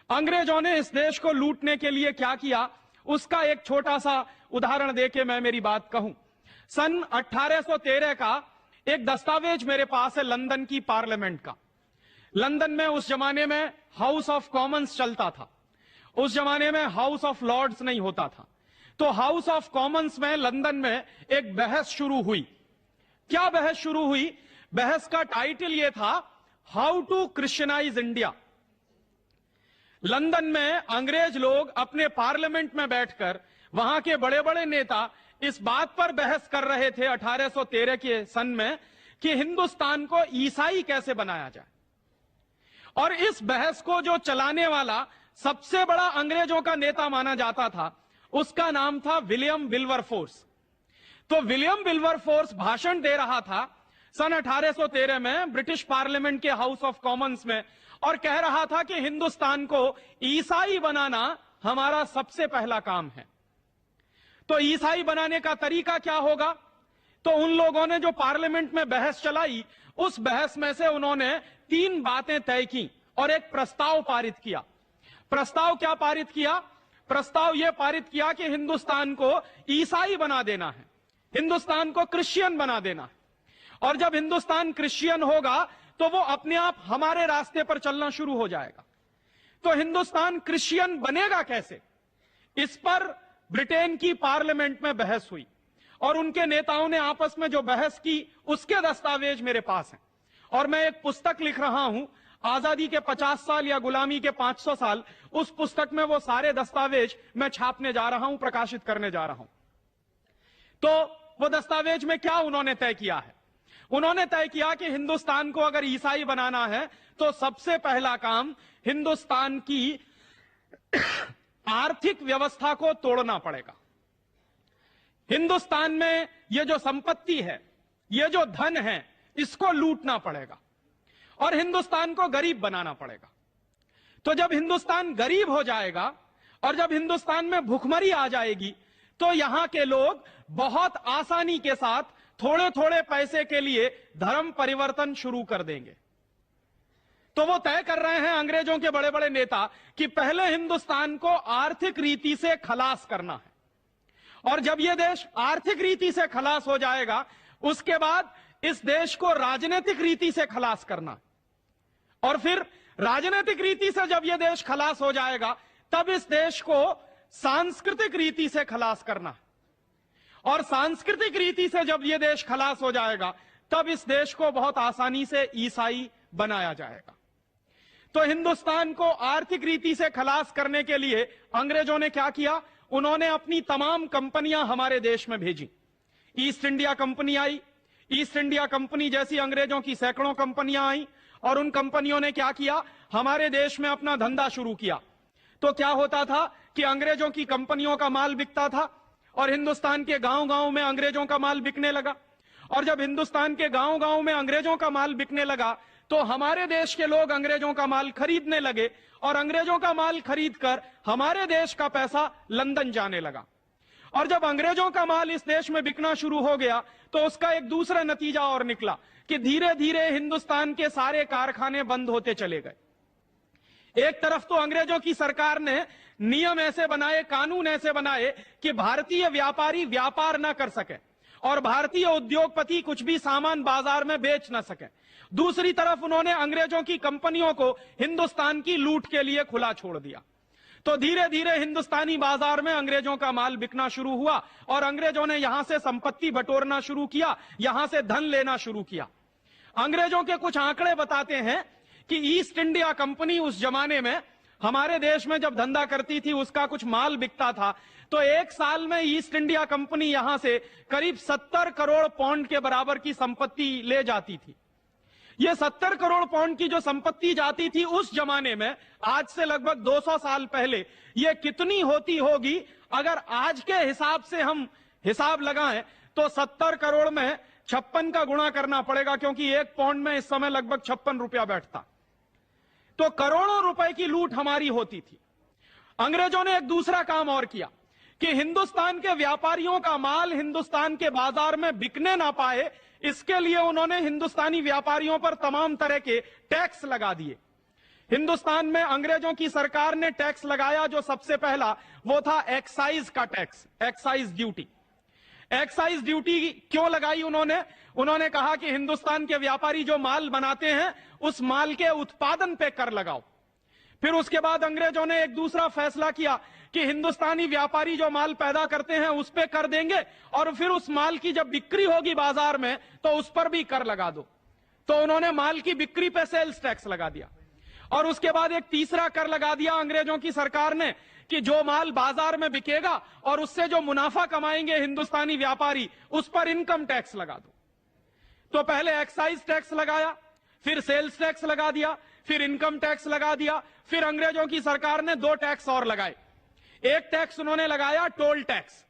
अंग्रेजों ने इस देश को लूटने के लिए क्या किया, उसका एक छोटा सा उदाहरण देके मैं मेरी बात कहूं। सन 1813 का एक दस्तावेज मेरे पास है लंदन की पार्लियामेंट का। लंदन में उस जमाने में हाउस ऑफ कॉमन्स चलता था, उस जमाने में हाउस ऑफ लॉर्ड्स नहीं होता था। तो हाउस ऑफ कॉमन्स में लंदन में एक बहस शुरू हुई। क्या बहस शुरू हुई? बहस का टाइटल यह था, how to Christianise India. London में अंग्रेज लोग अपने पार्लियामेंट में बैठकर वहां के बड़े बड़े नेता इस बात पर बहस कर रहे थे 1813 के सन में कि हिंदुस्तान को ईसाई कैसे बनाया जाए। और इस बहस को जो चलाने वाला सबसे बड़ा अंग्रेजों का नेता माना जाता था, उसका नाम था विलियम विल्बरफोर्स। तो विलियम विल्बरफोर्स भाषण दे रहा था सन 1813 में ब्रिटिश पार्लियामेंट के हाउस ऑफ कॉमन्स में, और कह रहा था कि हिंदुस्तान को ईसाई बनाना हमारा सबसे पहला काम है। तो ईसाई बनाने का तरीका क्या होगा? तो उन लोगों ने जो पार्लियामेंट में बहस चलाई, उस बहस में से उन्होंने 3 बातें तय की और एक प्रस्ताव पारित किया। प्रस्ताव क्या पारित किया? प्रस्ताव यह पारित किया कि हिंदुस्तान को ईसाई बना देना है, हिंदुस्तान को क्रिश्चियन बना देना है। और जब हिंदुस्तान क्रिश्चियन होगा तो वो अपने आप हमारे रास्ते पर चलना शुरू हो जाएगा। तो हिंदुस्तान क्रिश्चियन बनेगा कैसे? इस पर ब्रिटेन की पार्लियामेंट में बहस हुई और उनके नेताओं ने आपस में जो बहस की, उसके दस्तावेज मेरे पास हैं। और मैं एक पुस्तक लिख रहा हूं, आजादी के 50 साल या गुलामी के 500 साल। उस पुस्तक में वो सारे दस्तावेज मैं छापने जा रहा हूं, प्रकाशित करने जा रहा हूं। तो वो दस्तावेज में क्या उन्होंने तय किया है? उन्होंने तय किया कि हिंदुस्तान को अगर ईसाई बनाना है तो सबसे पहला काम हिंदुस्तान की आर्थिक व्यवस्था को तोड़ना पड़ेगा। हिंदुस्तान में ये जो संपत्ति है, ये जो धन है, इसको लूटना पड़ेगा और हिंदुस्तान को गरीब बनाना पड़ेगा। तो जब हिंदुस्तान गरीब हो जाएगा और जब हिंदुस्तान में भुखमरी आ जाएगी, तो यहां के लोग बहुत आसानी के साथ थोड़े थोड़े पैसे के लिए धर्म परिवर्तन शुरू कर देंगे। तो वो तय कर रहे हैं अंग्रेजों के बड़े बड़े नेता कि पहले हिंदुस्तान को आर्थिक रीति से खलास करना है, और जब यह देश आर्थिक रीति से खलास हो जाएगा, उसके बाद इस देश को राजनीतिक रीति से खलास करना, और फिर राजनीतिक रीति से जब यह देश खलास हो जाएगा, तब इस देश को सांस्कृतिक रीति से खलास करना, और सांस्कृतिक रीति से जब यह देश खलास हो जाएगा, तब इस देश को बहुत आसानी से ईसाई बनाया जाएगा। तो हिंदुस्तान को आर्थिक रीति से खलास करने के लिए अंग्रेजों ने क्या किया? उन्होंने अपनी तमाम कंपनियां हमारे देश में भेजी। ईस्ट इंडिया कंपनी आई, ईस्ट इंडिया कंपनी जैसी अंग्रेजों की सैकड़ों कंपनियां आई, और उन कंपनियों ने क्या किया? हमारे देश में अपना धंधा शुरू किया। तो क्या होता था कि अंग्रेजों की कंपनियों का माल बिकता था और हिंदुस्तान के गांव-गांव में अंग्रेजों का माल बिकने लगा। और जब हिंदुस्तान के गांव-गांव में अंग्रेजों का माल बिकने लगा, तो हमारे देश के लोग अंग्रेजों का माल खरीदने लगे, और अंग्रेजों का माल खरीदकर हमारे देश का पैसा लंदन जाने लगा। और जब अंग्रेजों का माल इस देश में बिकना शुरू हो गया, तो उसका एक दूसरा नतीजा और निकला कि धीरे धीरे हिंदुस्तान के सारे कारखाने बंद होते चले गए। एक तरफ तो अंग्रेजों की सरकार ने नियम ऐसे बनाए, कानून ऐसे बनाए कि भारतीय व्यापारी व्यापार ना कर सके और भारतीय उद्योगपति कुछ भी सामान बाजार में बेच ना सके। दूसरी तरफ उन्होंने अंग्रेजों की कंपनियों को हिंदुस्तान की लूट के लिए खुला छोड़ दिया। तो धीरे धीरे हिंदुस्तानी बाजार में अंग्रेजों का माल बिकना शुरू हुआ और अंग्रेजों ने यहां से संपत्ति बटोरना शुरू किया, यहां से धन लेना शुरू किया। अंग्रेजों के कुछ आंकड़े बताते हैं कि ईस्ट इंडिया कंपनी उस जमाने में हमारे देश में जब धंधा करती थी, उसका कुछ माल बिकता था, तो एक साल में ईस्ट इंडिया कंपनी यहां से करीब 70 करोड़ पाउंड के बराबर की संपत्ति ले जाती थी। ये 70 करोड़ पाउंड की जो संपत्ति जाती थी उस जमाने में, आज से लगभग 200 साल पहले, ये कितनी होती होगी? अगर आज के हिसाब से हम हिसाब लगाएं तो 70 करोड़ में 56 का गुणा करना पड़ेगा, क्योंकि एक पाउंड में इस समय लगभग 56 रुपया बैठता। तो करोड़ों रुपए की लूट हमारी होती थी। अंग्रेजों ने एक दूसरा काम और किया कि हिंदुस्तान के व्यापारियों का माल हिंदुस्तान के बाजार में बिकने ना पाए, इसके लिए उन्होंने हिंदुस्तानी व्यापारियों पर तमाम तरह के टैक्स लगा दिए। हिंदुस्तान में अंग्रेजों की सरकार ने टैक्स लगाया जो सबसे पहला वो था एक्साइज का tax, excise duty. Excise duty क्यों लगाई उन्होंने कहा कि हिंदुस्तान के व्यापारी जो माल बनाते हैं उस माल के उत्पादन पे कर लगाओ। फिर उसके बाद अंग्रेजों ने एक दूसरा फैसला किया कि हिंदुस्तानी व्यापारी जो माल पैदा करते हैं उस पे कर देंगे और फिर उस माल की जब बिक्री होगी बाजार में तो उस पर भी कर लगा दो। तो उन्होंने माल की बिक्री पे सेल्स टैक्स लगा दिया। और उसके बाद एक तीसरा कर लगा दिया अंग्रेजों की सरकार ने कि जो माल बाजार में बिकेगा और उससे जो मुनाफा कमाएंगे हिंदुस्तानी व्यापारी उस पर इनकम टैक्स लगा दो। तो पहले एक्साइज टैक्स लगाया, फिर सेल्स टैक्स लगा दिया, फिर इनकम टैक्स लगा दिया, फिर अंग्रेजों की सरकार ने 2 टैक्स और लगाए। एक टैक्स उन्होंने लगाया टोल टैक्स।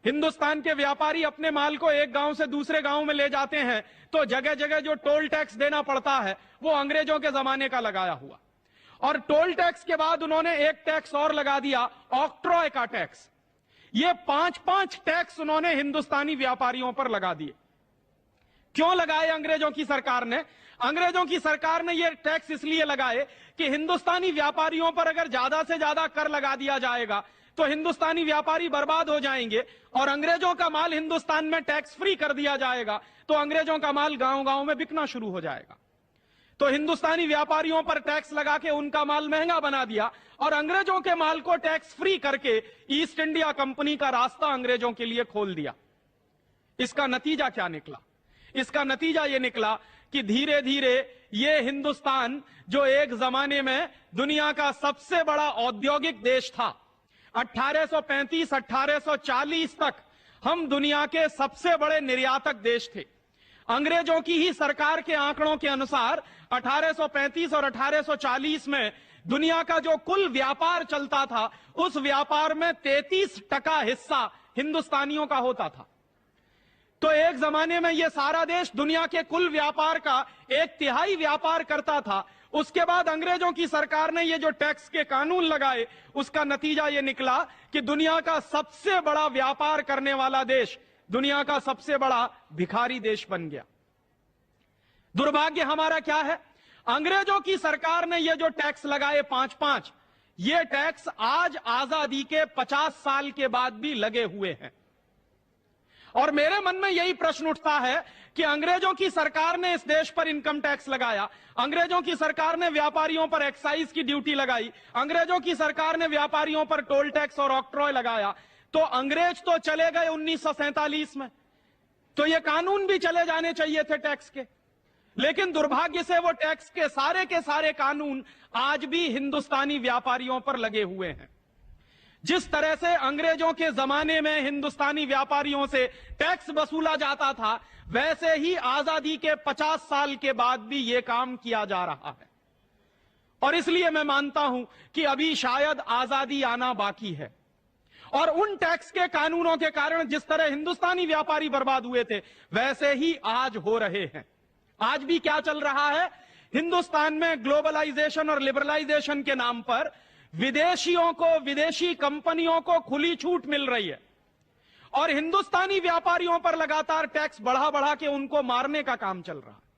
हिंदुस्तान के व्यापारी अपने माल को एक गांव से दूसरे गांव में ले जाते हैं तो जगह जगह जो टोल टैक्स देना पड़ता है वो अंग्रेजों के जमाने का लगाया हुआ। और टोल टैक्स के बाद उन्होंने एक टैक्स और लगा दिया, ऑक्ट्रॉय का टैक्स। ये 5-5 टैक्स उन्होंने हिंदुस्तानी व्यापारियों पर लगा दिए। क्यों लगाए अंग्रेजों की सरकार ने? अंग्रेजों की सरकार ने ये टैक्स इसलिए लगाए कि हिंदुस्तानी व्यापारियों पर अगर ज्यादा से ज्यादा कर लगा दिया जाएगा तो हिंदुस्तानी व्यापारी बर्बाद हो जाएंगे और अंग्रेजों का माल हिंदुस्तान में टैक्स फ्री कर दिया जाएगा तो अंग्रेजों का माल गांव गांव में बिकना शुरू हो जाएगा। तो हिंदुस्तानी व्यापारियों पर टैक्स लगा के उनका माल महंगा बना दिया और अंग्रेजों के माल को टैक्स फ्री करके ईस्ट इंडिया कंपनी का रास्ता अंग्रेजों के लिए खोल दिया। इसका नतीजा क्या निकला? इसका नतीजा यह निकला कि धीरे धीरे ये हिंदुस्तान जो एक जमाने में दुनिया का सबसे बड़ा औद्योगिक देश था, 1835-1840 तक हम दुनिया के सबसे बड़े निर्यातक देश थे। अंग्रेजों की ही सरकार के आंकड़ों के अनुसार 1835 और 1840 में दुनिया का जो कुल व्यापार चलता था उस व्यापार में 33% हिस्सा हिंदुस्तानियों का होता था। तो एक जमाने में यह सारा देश दुनिया के कुल व्यापार का 1/3 व्यापार करता था। उसके बाद अंग्रेजों की सरकार ने ये जो टैक्स के कानून लगाए उसका नतीजा ये निकला कि दुनिया का सबसे बड़ा व्यापार करने वाला देश दुनिया का सबसे बड़ा भिखारी देश बन गया। दुर्भाग्य हमारा क्या है? अंग्रेजों की सरकार ने ये जो टैक्स लगाए 5-5, ये टैक्स आज आजादी के 50 साल के बाद भी लगे हुए हैं। और मेरे मन में यही प्रश्न उठता है कि अंग्रेजों की सरकार ने इस देश पर इनकम टैक्स लगाया, अंग्रेजों की सरकार ने व्यापारियों पर एक्साइज की ड्यूटी लगाई, अंग्रेजों की सरकार ने व्यापारियों पर टोल टैक्स और ऑक्ट्रॉय लगाया, तो अंग्रेज तो चले गए 1947 में, तो ये कानून भी चले जाने चाहिए थे टैक्स के। लेकिन दुर्भाग्य से वो टैक्स के सारे कानून आज भी हिंदुस्तानी व्यापारियों पर लगे हुए हैं। जिस तरह से अंग्रेजों के जमाने में हिंदुस्तानी व्यापारियों से टैक्स वसूला जाता था वैसे ही आजादी के 50 साल के बाद भी यह काम किया जा रहा है। और इसलिए मैं मानता हूं कि अभी शायद आजादी आना बाकी है। और उन टैक्स के कानूनों के कारण जिस तरह हिंदुस्तानी व्यापारी बर्बाद हुए थे वैसे ही आज हो रहे हैं। आज भी क्या चल रहा है? हिंदुस्तान में ग्लोबलाइजेशन और लिबरलाइजेशन के नाम पर विदेशियों को, विदेशी कंपनियों को खुली छूट मिल रही है और हिंदुस्तानी व्यापारियों पर लगातार टैक्स बढ़ा बढ़ा के उनको मारने का काम चल रहा है।